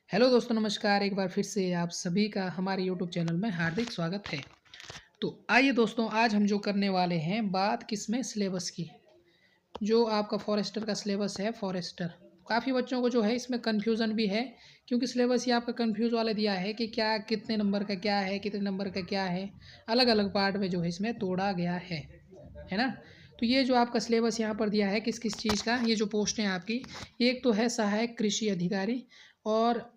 Hello दोस्तों, नमस्कार। एक बार फिर से आप सभी का हमारे यूट्यूब चैनल में हार्दिक स्वागत है। तो आइए दोस्तों, आज हम जो करने वाले हैं बात किसमें सिलेबस की। जो आपका फॉरेस्टर का सिलेबस है, फॉरेस्टर काफ़ी बच्चों को जो है इसमें कन्फ्यूज़न भी है, क्योंकि सिलेबस ही आपका कन्फ्यूज़ वाला दिया है कि क्या कितने नंबर का क्या है, कितने नंबर का क्या है। अलग अलग पार्ट में जो है इसमें तोड़ा गया है ना। तो ये जो आपका सिलेबस यहाँ पर दिया है किस किस चीज़ का, ये जो पोस्ट हैं आपकी, एक तो है सहायक कृषि अधिकारी और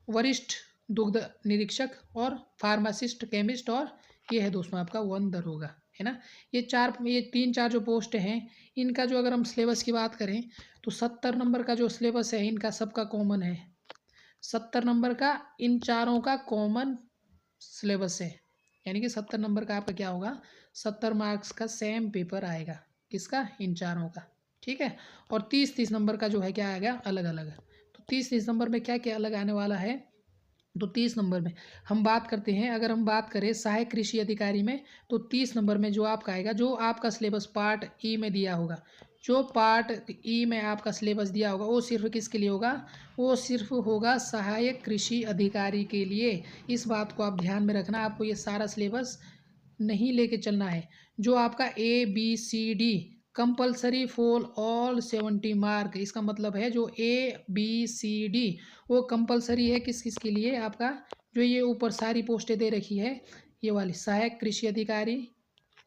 वरिष्ठ दुग्ध निरीक्षक और फार्मासिस्ट केमिस्ट, और ये है दोस्तों आपका वन दरोगा, है ना। ये तीन चार जो पोस्ट हैं, इनका जो अगर हम सिलेबस की बात करें तो 70 नंबर का जो सिलेबस है इनका सबका कॉमन है। 70 नंबर का इन चारों का कॉमन सिलेबस है, यानी कि 70 नंबर का आपका क्या होगा, 70 मार्क्स का सेम पेपर आएगा। किसका? इन चारों का। ठीक है। और 30-30 नंबर का जो है क्या आएगा, अलग अलग। तो 30-30 नंबर में क्या क्या अलग आने वाला है। तो 30 नंबर में हम बात करते हैं, अगर हम बात करें सहायक कृषि अधिकारी में, तो 30 नंबर में जो आपका आएगा, जो आपका सिलेबस पार्ट ई में दिया होगा, जो पार्ट ई में आपका सिलेबस दिया होगा वो सिर्फ किसके लिए होगा, वो सिर्फ होगा सहायक कृषि अधिकारी के लिए। इस बात को आप ध्यान में रखना, आपको ये सारा सिलेबस नहीं लेके चलना है। जो आपका ABCD compulsory for all 70 mark, इसका मतलब है जो ABCD वो कंपलसरी है किस किस के लिए आपका, जो ये ऊपर सारी पोस्टें दे रखी है, ये वाली सहायक कृषि अधिकारी,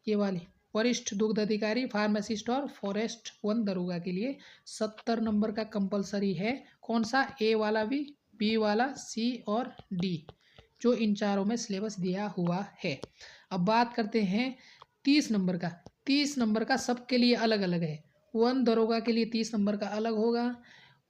ये वाली वरिष्ठ दुग्ध अधिकारी, फार्मासिस्ट और फॉरेस्ट वन दरोगा के लिए 70 नंबर का कंपलसरी है। कौन सा? ए वाला भी, बी वाला, सी और डी, जो इन चारों में सिलेबस दिया हुआ है। अब बात करते हैं 30 नंबर का। 30 नंबर का सबके लिए अलग अलग है। वन दरोगा के लिए 30 नंबर का अलग होगा,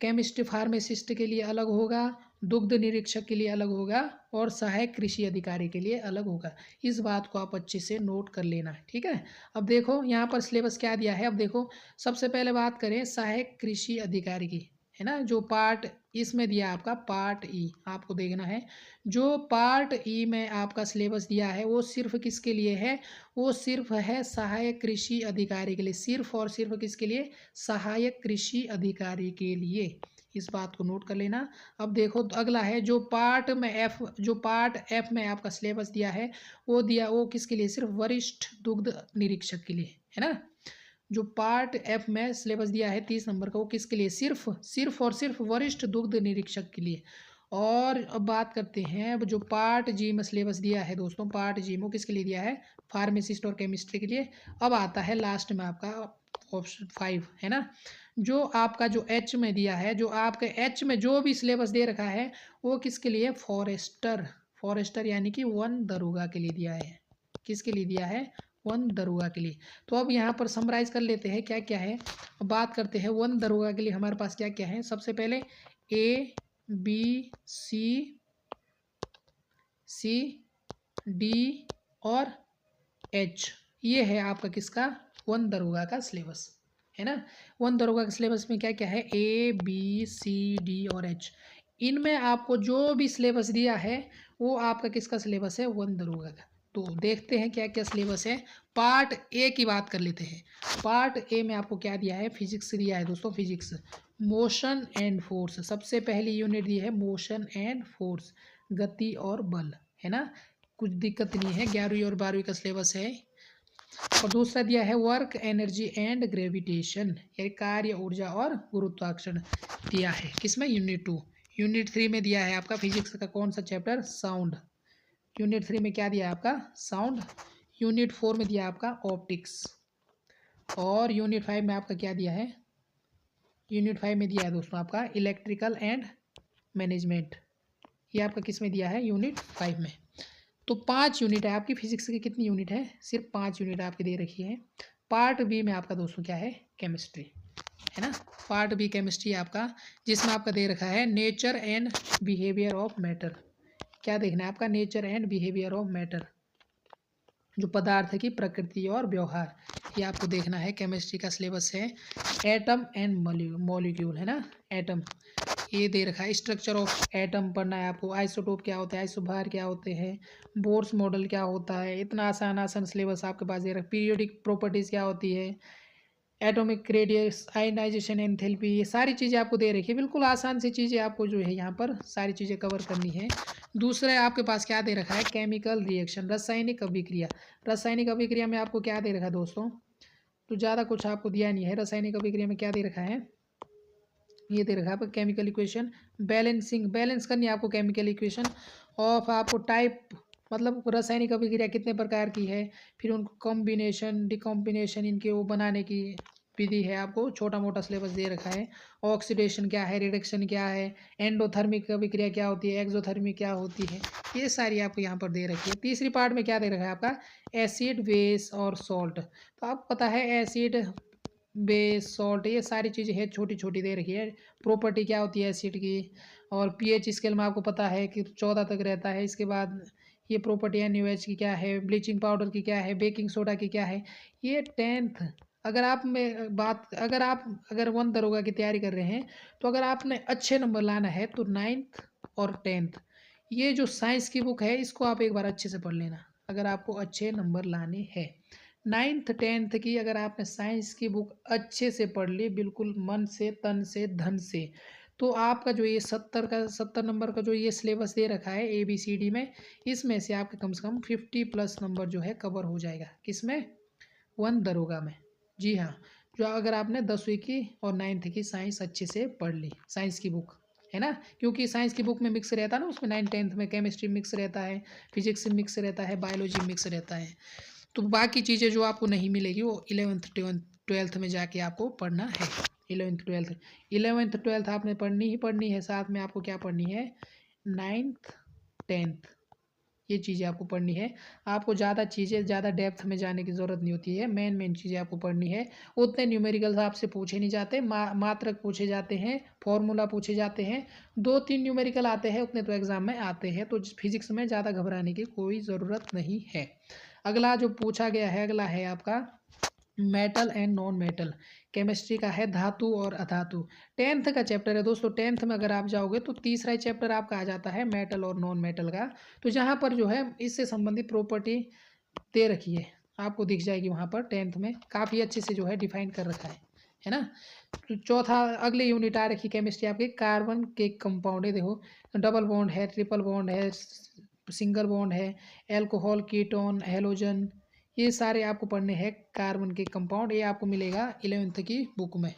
केमिस्ट्री फार्मासिस्ट के लिए अलग होगा, दुग्ध निरीक्षक के लिए अलग होगा और सहायक कृषि अधिकारी के लिए अलग होगा। इस बात को आप अच्छे से नोट कर लेना है, ठीक है। अब देखो यहाँ पर सिलेबस क्या दिया है। अब देखो, सबसे पहले बात करें सहायक कृषि अधिकारी की, है ना। जो पार्ट इसमें दिया आपका पार्ट ई, आपको देखना है। जो पार्ट ई में आपका सिलेबस दिया है वो सिर्फ किसके लिए है, वो सिर्फ है सहायक कृषि अधिकारी के लिए, सिर्फ और सिर्फ किसके लिए, सहायक कृषि अधिकारी के लिए। इस बात को नोट कर लेना। अब देखो तो अगला है जो पार्ट में एफ, जो पार्ट एफ में आपका सिलेबस दिया है वो किसके लिए, सिर्फ वरिष्ठ दुग्ध निरीक्षक के लिए, है ना। जो पार्ट एफ में सिलेबस दिया है 30 नंबर का, वो किसके लिए, सिर्फ सिर्फ और सिर्फ वरिष्ठ दुग्ध निरीक्षक के लिए। और अब बात करते हैं, अब जो पार्ट जी में सिलेबस दिया है दोस्तों, पार्ट जी में किसके लिए दिया है, फार्मासिस्ट और केमिस्ट्री के लिए। अब आता है लास्ट में आपका ऑप्शन 5, है ना। जो आपका जो एच में दिया है, जो आपके एच में जो भी सिलेबस दे रखा है वो किसके लिए, फॉरेस्टर, फॉरेस्टर यानी कि वन दरोगा के लिए दिया है। किसके लिए दिया है, वन दरोगा के लिए। तो अब यहाँ पर समराइज कर लेते हैं क्या क्या है। अब बात करते हैं वन दरोगा के लिए हमारे पास क्या क्या है। सबसे पहले ABCD और H, ये है आपका किसका, वन दरोगा का सिलेबस, है ना। वन दरोगा के सिलेबस में क्या क्या है, ABCD और H। इनमें आपको जो भी सिलेबस दिया है वो आपका किसका सिलेबस है, वन दरोगा का। तो देखते हैं क्या क्या सिलेबस है। पार्ट ए की बात कर लेते हैं। पार्ट ए में आपको क्या दिया है, फिजिक्स दिया है दोस्तों, फिजिक्स, मोशन एंड फोर्स। सबसे पहली यूनिट दी है मोशन एंड फोर्स, गति और बल, है ना। कुछ दिक्कत नहीं है, 11वीं और 12वीं का सिलेबस है। और दूसरा दिया है वर्क एनर्जी एंड ग्रेविटेशन, यानी कार्य ऊर्जा और गुरुत्वाकर्षण दिया है किसमें, यूनिट 2। यूनिट 3 में दिया है आपका फिजिक्स का कौन सा चैप्टर, साउंड। यूनिट 3 में क्या दिया है आपका, साउंड। यूनिट 4 में दिया आपका ऑप्टिक्स। और यूनिट 5 में आपका क्या दिया है, यूनिट 5 में दिया है दोस्तों आपका इलेक्ट्रिकल एंड मैनेजमेंट। ये आपका किस में दिया है, यूनिट 5 में। तो 5 यूनिट है आपकी फिजिक्स की। कितनी यूनिट है, सिर्फ 5 यूनिट आपकी दे रखी है। पार्ट बी में आपका दोस्तों क्या है, केमिस्ट्री, है ना। पार्ट बी केमिस्ट्री आपका, जिसमें आपका दे रखा है nature and behaviour of matter. क्या देखना है आपका, nature and behaviour of matter, जो पदार्थ की प्रकृति और व्यवहार, ये आपको देखना है। केमिस्ट्री का सिलेबस है एटम एंड मॉलिक्यूल, है ना। एटम ये दे रखा है, स्ट्रक्चर ऑफ एटम पढ़ना है आपको, आइसोटोप क्या होता है, आइसोबार क्या होते हैं, बोर्स मॉडल क्या होता है। इतना आसान आसान सिलेबस आपके पास दे रखा है। पीरियोडिक प्रॉपर्टीज़ क्या होती है, एटॉमिक रेडियस, आयनाइजेशन एंथैल्पी, ये सारी चीज़ें आपको दे रखी है। बिल्कुल आसान सी चीज़ें आपको जो है यहाँ पर सारी चीज़ें कवर करनी है। दूसरा आपके पास क्या दे रखा है, केमिकल रिएक्शन, रासायनिक अभिक्रिया। रासायनिक अभिक्रिया में आपको क्या दे रखा है दोस्तों, तो ज़्यादा कुछ आपको दिया नहीं है। रासायनिक अभिक्रिया में क्या दे रखा है, ये दे रखा है आपको केमिकल इक्वेशन, बैलेंसिंग, बैलेंस करनी है आपको केमिकल इक्वेशन ऑफ, आपको टाइप मतलब रासायनिक अभिक्रिया कितने प्रकार की है, फिर उनको कॉम्बिनेशन डिकॉम्बिनेशन इनके वो बनाने की विधि है, आपको छोटा मोटा सिलेबस दे रखा है। ऑक्सीडेशन क्या है, रिडक्शन क्या है, एंडोथर्मिक अभिक्रिया क्या होती है, एक्सोथर्मिक क्या होती है, ये सारी आपको यहाँ पर दे रखी है। तीसरी पार्ट में क्या दे रखा है आपका, एसिड, बेस और सॉल्ट। तो आपको पता है एसिड, बेस, सॉल्ट, ये सारी चीज़ें है छोटी छोटी दे रखी है। प्रॉपर्टी क्या होती है एसिड की, और पीएच स्केल में आपको पता है कि 14 तक रहता है। इसके बाद ये प्रॉपर्टी NaOH की क्या है, ब्लीचिंग पाउडर की क्या है, बेकिंग सोडा की क्या है, ये 10th। अगर आप में बात, अगर 1 दरोगा की तैयारी कर रहे हैं, तो अगर आपने अच्छे नंबर लाना है तो 9th और 10th, ये जो साइंस की बुक है इसको आप एक बार अच्छे से पढ़ लेना, अगर आपको अच्छे नंबर लाने हैं। 9th 10th की अगर आपने साइंस की बुक अच्छे से पढ़ ली, बिल्कुल मन से, तन से, धन से, तो आपका जो ये 70 नंबर का जो ये सिलेबस दे रखा है ABCD में, इसमें से आपके कम से कम 50+ नंबर जो है कवर हो जाएगा। किसमें, 1 दरोगा में। जी हाँ, जो अगर आपने 10वीं की और 9th की साइंस अच्छे से पढ़ ली, साइंस की बुक है ना, क्योंकि साइंस की बुक में मिक्स रहता है ना, उसमें 9th 10th में केमिस्ट्री मिक्स रहता है, फिजिक्स मिक्स रहता है, बायोलॉजी मिक्स रहता है। तो बाकी चीज़ें जो आपको नहीं मिलेगी वो 11th 12th में जाके आपको पढ़ना है। 11th 12th आपने पढ़नी ही पढ़नी है, साथ में आपको क्या पढ़नी है, 9th 10th, ये चीज़ें आपको पढ़नी है। आपको ज़्यादा चीज़ें ज़्यादा डेप्थ में जाने की ज़रूरत नहीं होती है, मेन चीज़ें आपको पढ़नी है। उतने न्यूमेरिकल्स आपसे पूछे नहीं जाते, मात्रक पूछे जाते हैं, फॉर्मूला पूछे जाते हैं, 2-3 न्यूमेरिकल आते हैं, उतने तो एग्ज़ाम में आते हैं। तो फिजिक्स में ज़्यादा घबराने की कोई ज़रूरत नहीं है। अगला जो पूछा गया है, अगला है आपका metal and non metal. Chemistry का है धातु और अधातु। 10th का चैप्टर है दोस्तों। 10th में अगर आप जाओगे तो तीसरा ही चैप्टर आपका आ जाता है मेटल और नॉन मेटल का। तो जहाँ पर जो है इससे संबंधित प्रॉपर्टी दे रखी है, आपको दिख जाएगी वहाँ पर 10th में, काफ़ी अच्छे से जो है डिफाइन कर रखा है ना। तो चौथा अगली यूनिट आ रखी केमिस्ट्री आपके कार्बन के कंपाउंड है। देखो, डबल बॉन्ड है, ट्रिपल बॉन्ड है, सिंगल बॉन्ड है, एल्कोहल, कीटोन, हेलोजन, ये सारे आपको पढ़ने हैं कार्बन के कंपाउंड। ये आपको मिलेगा 11th की बुक में।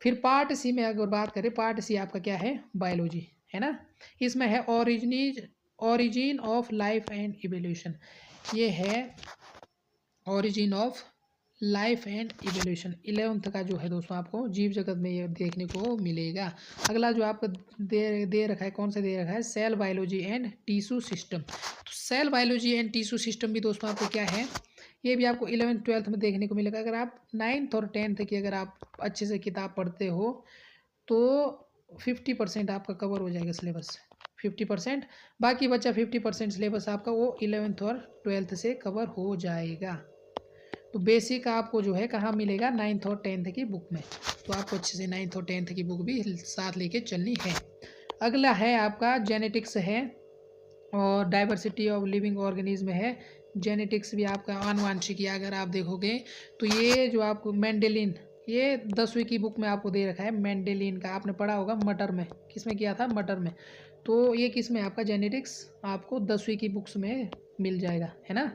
फिर पार्ट सी में अगर बात करें, पार्ट सी आपका क्या है, बायोलॉजी है ना। इसमें है origin of life and evolution. ये है origin of life and evolution. 11th का जो है दोस्तों आपको जीव जगत में ये देखने को मिलेगा। अगला जो आपको दे रखा है, कौन सा दे रखा है, cell biology and tissue system. तो cell biology and tissue system भी दोस्तों आपको क्या है, ये भी आपको 11th 12th में देखने को मिलेगा। अगर आप 9th और 10th की अगर आप अच्छे से किताब पढ़ते हो तो 50% आपका कवर हो जाएगा सिलेबस, 50%। बाकी बच्चा 50% सिलेबस आपका वो 11th और 12th से कवर हो जाएगा। तो बेसिक आपको जो है कहाँ मिलेगा, 9th और 10th की बुक में। तो आपको अच्छे से 9th और 10th की बुक भी साथ लेके चलनी है। अगला है आपका जेनेटिक्स है, और डाइवर्सिटी ऑफ लिविंग ऑर्गेनिज्म है। जेनेटिक्स भी आपका आनुवांशिकी अगर आप देखोगे तो ये जो आपको मेंडेलिन, ये 10वीं की बुक में आपको दे रखा है। मेंडेलिन का आपने पढ़ा होगा मटर में, किस में किया था, मटर में। तो ये किस में आपका जेनेटिक्स आपको 10वीं की बुक्स में मिल जाएगा, है ना।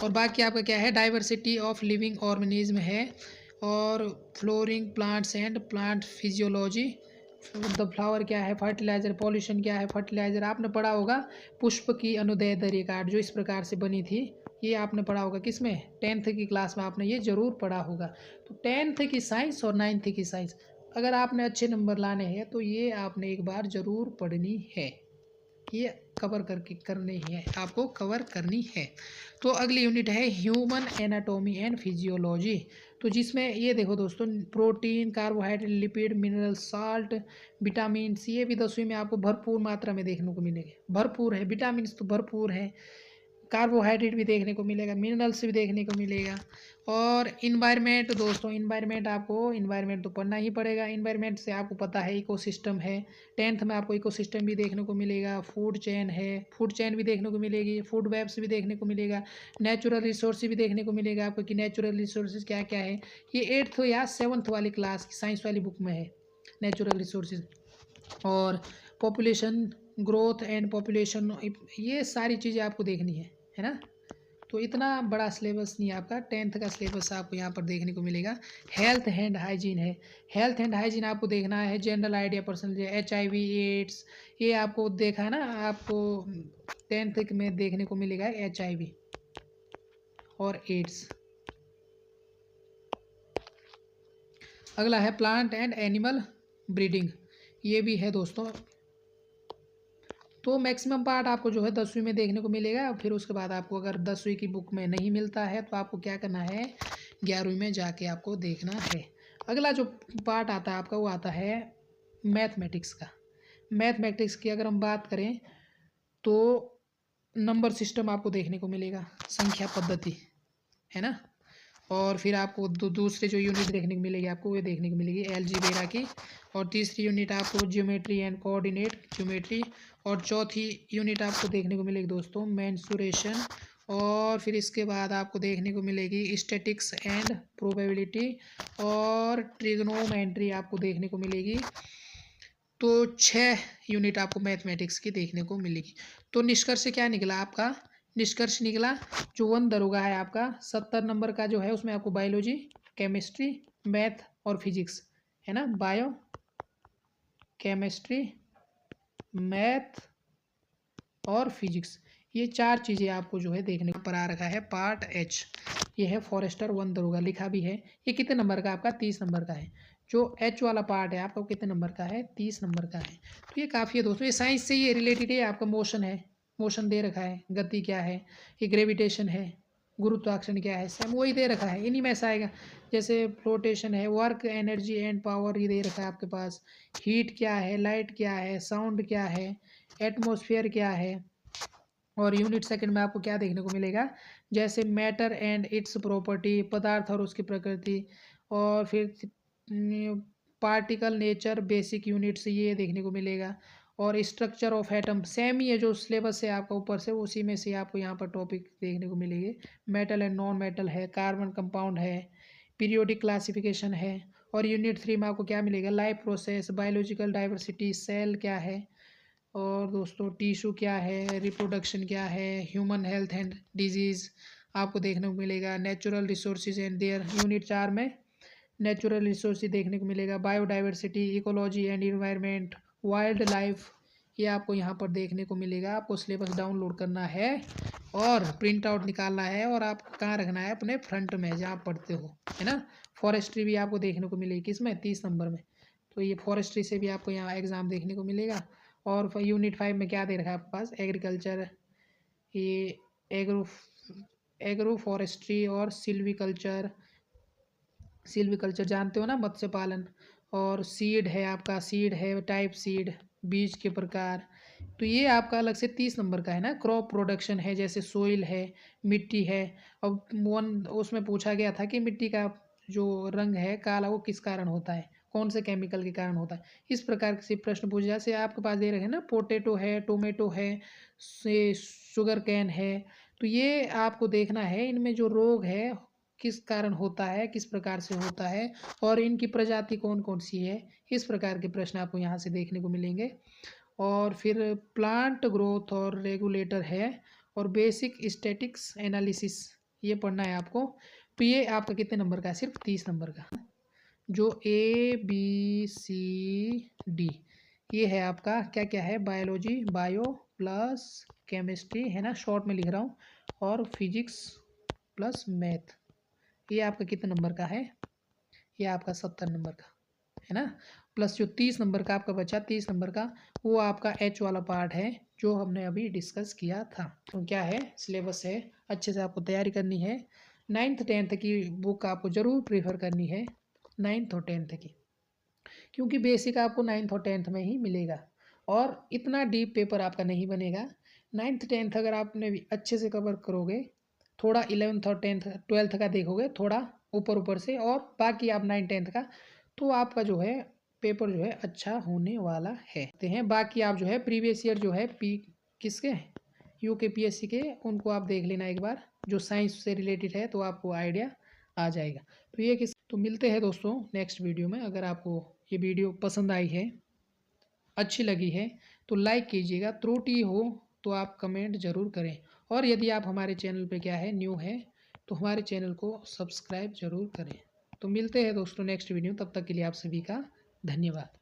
और बाकी आपका क्या है, डाइवर्सिटी ऑफ लिविंग ऑर्गेनिज्म है, और flooring plants and plant physiology. The flower क्या है, फर्टिलाइजर, पॉल्यूशन क्या है, फर्टिलाइजर आपने पढ़ा होगा। पुष्प की अनुदैर्ध्य रिकॉर्ड जो इस प्रकार से बनी थी, ये आपने पढ़ा होगा किसमें, 10th की क्लास में आपने ये जरूर पढ़ा होगा। तो 10th की साइंस और 9th की साइंस अगर आपने अच्छे नंबर लाने हैं तो ये आपने एक बार ज़रूर पढ़नी है, ये कवर करके करनी है, आपको कवर करनी है। तो अगली यूनिट है ह्यूमन एनाटॉमी एंड फिजियोलॉजी। तो जिसमें ये देखो दोस्तों, protein, carbohydrate, lipid, mineral, salt, vitamin, ये भी 10वीं में आपको भरपूर मात्रा में देखने को मिलेंगे। भरपूर है, विटामिन तो भरपूर है, कार्बोहाइड्रेट भी देखने को मिलेगा, मिनरल्स भी देखने को मिलेगा। और इन्वायरमेंट दोस्तों, इन्वायरमेंट तो पढ़ना ही पड़ेगा। इन्वायरमेंट से आपको पता है इकोसिस्टम है, 10th में आपको इकोसिस्टम भी देखने को मिलेगा, फूड चेन है, फूड चेन भी देखने को मिलेगी, फूड वेब्स भी देखने को मिलेगा, नेचुरल रिसोर्स भी देखने को मिलेगा आपको कि नेचुरल रिसोर्सेज क्या क्या है। ये 8th या 7th वाली क्लास की साइंस वाली बुक में है नेचुरल रिसोर्सेज। और पॉपुलेशन ग्रोथ एंड पॉपुलेशन, ये सारी चीज़ें आपको देखनी है ना। तो इतना बड़ा सिलेबस नहीं है आपका, 10th का सिलेबस आपको यहाँ पर देखने को मिलेगा। हेल्थ एंड हाइजीन है, हेल्थ एंड हाइजीन आपको देखना है। General idea personal HIV AIDS, ये आपको देखा है ना, आपको 10th में देखने को मिलेगा HIV और एड्स। अगला है प्लांट एंड एनिमल ब्रीडिंग, ये भी है दोस्तों। तो मैक्सिमम पार्ट आपको जो है 10वीं में देखने को मिलेगा। फिर उसके बाद आपको अगर 10वीं की बुक में नहीं मिलता है तो आपको क्या करना है, 11वीं में जाके आपको देखना है। अगला जो पार्ट आता है आपका वो आता है मैथमेटिक्स का। मैथमेटिक्स की अगर हम बात करें तो नंबर सिस्टम आपको देखने को मिलेगा, संख्या पद्धति है ना। और फिर आपको दूसरे जो यूनिट देखने को मिलेगी आपको वो देखने को मिलेगी अलजेब्रा की। और तीसरी यूनिट आपको ज्योमेट्री एंड कोऑर्डिनेट ज्योमेट्री। और चौथी यूनिट आपको देखने को मिलेगी दोस्तों मेंसुरेशन। और फिर इसके बाद आपको देखने को मिलेगी स्टैटिक्स एंड प्रोबेबिलिटी और ट्रिग्नोमेट्री आपको देखने को मिलेगी। तो 6 यूनिट आपको मैथमेटिक्स की देखने को मिलेगी। तो निष्कर्ष क्या निकला आपका, निष्कर्ष निकला जो 1 दरोगा है आपका 70 नंबर का जो है उसमें आपको बायोलॉजी, केमिस्ट्री, मैथ और फिजिक्स है ना। बायो, केमिस्ट्री, मैथ और फिजिक्स, ये 4 चीज़ें आपको जो है देखने को पर आ रखा है। पार्ट H ये है फॉरेस्टर 1 दरोगा, लिखा भी है। ये कितने नंबर का आपका 30 नंबर का है। जो H वाला पार्ट है आपका कितने नंबर का है, 30 नंबर का है। तो ये काफ़ी है दोस्तों, ये साइंस से ये रिलेटेड है। आपका मोशन है, मोशन दे रखा है, गति क्या है, ये ग्रेविटेशन है, गुरुत्वाकर्षण क्या है, सेम वही दे रखा है। इन्हीं में ऐसा आएगा जैसे फ्लोटेशन है, वर्क एनर्जी एंड पावर ये दे रखा है आपके पास, हीट क्या है, लाइट क्या है, साउंड क्या है, एटमॉस्फेयर क्या है। और यूनिट सेकंड में आपको क्या देखने को मिलेगा, जैसे मैटर एंड इट्स प्रॉपर्टी, पदार्थ और उसकी प्रकृति। और फिर पार्टिकल नेचर, बेसिक यूनिट्स ये देखने को मिलेगा। और स्ट्रक्चर ऑफ एटम सेम ही है, जो सिलेबस है आपका ऊपर से उसी में से आपको यहाँ पर टॉपिक देखने को मिलेंगे। मेटल एंड नॉन मेटल है, कार्बन कंपाउंड है, पीरियोडिक क्लासिफिकेशन है। और यूनिट 3 में आपको क्या मिलेगा, life process, biological diversity, cell क्या है, और दोस्तों टिश्यू क्या है, रिप्रोडक्शन क्या है, ह्यूमन हेल्थ एंड डिजीज़ आपको देखने को मिलेगा। Natural resources and their, unit 4 में नेचुरल रिसोर्सेज देखने को मिलेगा। Biodiversity, ecology and environment, wild life, ये आपको यहाँ पर देखने को मिलेगा। आपको सिलेबस डाउनलोड करना है और प्रिंट आउट निकालना है और आपको कहाँ रखना है, अपने फ्रंट में जहाँ आप पढ़ते हो है ना। फॉरेस्ट्री भी आपको देखने को मिलेगी किसमें, 30 नंबर में। तो ये फॉरेस्ट्री से भी आपको यहाँ एग्ज़ाम देखने को मिलेगा। और यूनिट 5 में क्या दे रखा है आपके पास, एग्रीकल्चर, ये एग्रो एग्रो फॉरेस्ट्री और सिल्वीकल्चर, सिल्वीकल्चर जानते हो ना, मत्स्य पालन। और सीड है आपका, सीड है टाइप सीड, बीज के प्रकार। तो ये आपका अलग से 30 नंबर का है ना। क्रॉप प्रोडक्शन है, जैसे सोइल है, मिट्टी है। अब वन उसमें पूछा गया था कि मिट्टी का जो रंग है काला वो किस कारण होता है, कौन से केमिकल के कारण होता है। इस प्रकार से प्रश्न पूछे, जैसे आपके पास दे रखे हैं ना, पोटैटो है, टोमेटो है, से शुगर कैन है। तो ये आपको देखना है इनमें जो रोग है किस कारण होता है, किस प्रकार से होता है, और इनकी प्रजाति कौन कौन सी है। इस प्रकार के प्रश्न आपको यहाँ से देखने को मिलेंगे। और फिर प्लांट ग्रोथ और रेगुलेटर है, और बेसिक स्टैटिक्स एनालिसिस ये पढ़ना है आपको। तो ये आपका कितने नंबर का है, सिर्फ 30 नंबर का। जो ABCD ये है आपका क्या क्या है, बायोलॉजी, बायो प्लस केमिस्ट्री है ना, शॉर्ट में लिख रहा हूँ, और फिजिक्स प्लस मैथ। ये आपका कितने नंबर का है, ये आपका 70 नंबर का है ना। प्लस जो 30 नंबर का आपका बचा, 30 नंबर का वो आपका H वाला पार्ट है जो हमने अभी डिस्कस किया था। तो क्या है, सिलेबस है, अच्छे से आपको तैयारी करनी है। 9th 10th की बुक आपको ज़रूर प्रीफर करनी है, 9th और 10th की, क्योंकि बेसिक आपको 9th और 10th में ही मिलेगा। और इतना डीप पेपर आपका नहीं बनेगा, 9th 10th अगर आपने भी अच्छे से कवर करोगे, थोड़ा 11th और 10th 12th का देखोगे थोड़ा ऊपर से, और बाकी आप 9 10th का, तो आपका जो है पेपर जो है अच्छा होने वाला है। तो हैं बाकी आप जो है प्रीवियस ईयर जो है किसके यूकेपीएससी के, उनको आप देख लेना एक बार, जो साइंस से रिलेटेड है, तो आपको आइडिया आ जाएगा। तो ये किस तो मिलते हैं दोस्तों नेक्स्ट वीडियो में। अगर आपको ये वीडियो पसंद आई है, अच्छी लगी है, तो लाइक कीजिएगा। त्रुटि हो तो आप कमेंट ज़रूर करें, और यदि आप हमारे चैनल पे क्या है न्यू है, तो हमारे चैनल को सब्सक्राइब ज़रूर करें। तो मिलते हैं दोस्तों नेक्स्ट वीडियो, तब तक के लिए आप सभी का धन्यवाद।